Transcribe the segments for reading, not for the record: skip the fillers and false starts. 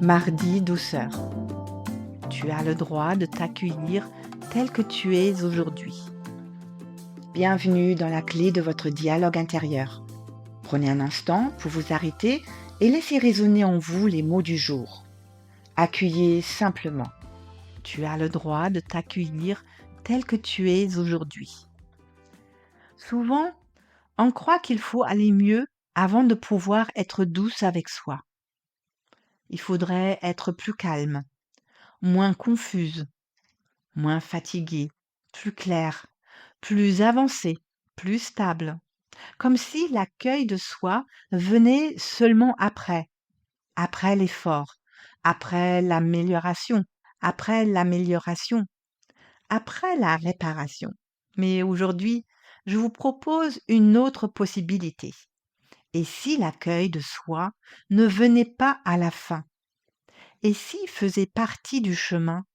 Mardi douceur. Tu as le droit de t'accueillir tel que tu es aujourd'hui. Bienvenue dans la clé de votre dialogue intérieur. Prenez un instant pour vous arrêter et laissez résonner en vous les mots du jour. Accueillez simplement. Tu as le droit de t'accueillir tel que tu es aujourd'hui. Souvent, on croit qu'il faut aller mieux avant de pouvoir être douce avec soi. Il faudrait être plus calme, moins confuse, moins fatiguée, plus claire, plus avancée, plus stable. Comme si l'accueil de soi venait seulement après l'effort, après l'amélioration, après la réparation. Mais aujourd'hui, je vous propose une autre possibilité. Et si l'accueil de soi ne venait pas à la fin? Et s'il faisait partie du chemin?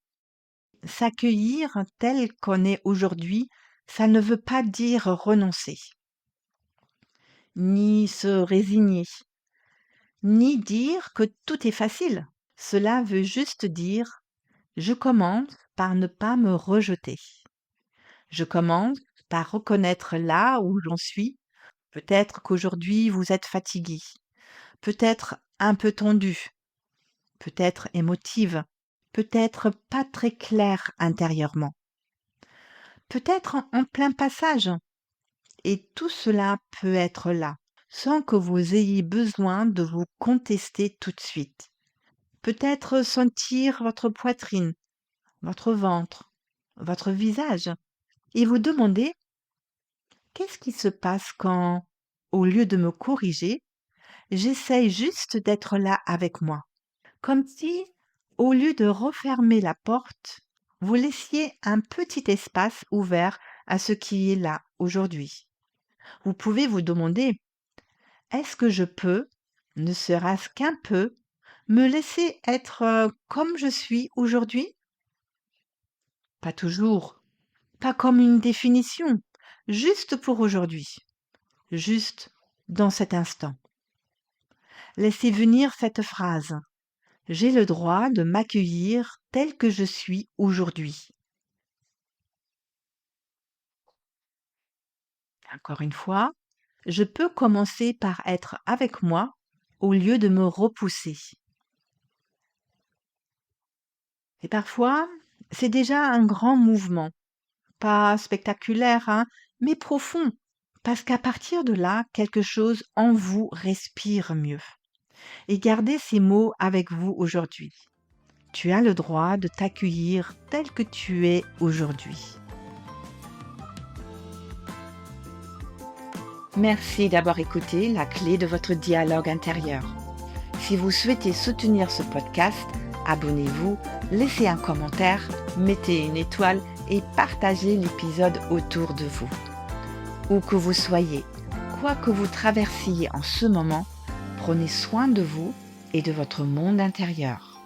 S'accueillir tel qu'on est aujourd'hui, ça ne veut pas dire renoncer, ni se résigner, ni dire que tout est facile. Cela veut juste dire je commence par ne pas me rejeter. Je commence par reconnaître là où j'en suis. Peut-être qu'aujourd'hui vous êtes fatigué, peut-être un peu tendu, peut-être émotive, peut-être pas très clair intérieurement, peut-être en plein passage. Et tout cela peut être là, sans que vous ayez besoin de vous contester tout de suite. Peut-être sentir votre poitrine, votre ventre, votre visage, et vous demander qu'est-ce qui se passe quand, au lieu de me corriger, j'essaye juste d'être là avec moi. Comme si, au lieu de refermer la porte, vous laissiez un petit espace ouvert à ce qui est là aujourd'hui. Vous pouvez vous demander, est-ce que je peux, ne serait-ce qu'un peu, me laisser être comme je suis aujourd'hui? Pas toujours, pas comme une définition, juste pour aujourd'hui, juste dans cet instant. Laissez venir cette phrase. J'ai le droit de m'accueillir tel que je suis aujourd'hui. Encore une fois, je peux commencer par être avec moi au lieu de me repousser. Et parfois, c'est déjà un grand mouvement, pas spectaculaire, hein, mais profond, parce qu'à partir de là, quelque chose en vous respire mieux. Et gardez ces mots avec vous aujourd'hui. Tu as le droit de t'accueillir tel que tu es aujourd'hui. Merci d'avoir écouté la clé de votre dialogue intérieur. Si vous souhaitez soutenir ce podcast, abonnez-vous, laissez un commentaire, mettez une étoile et partagez l'épisode autour de vous. Où que vous soyez, quoi que vous traversiez en ce moment, prenez soin de vous et de votre monde intérieur.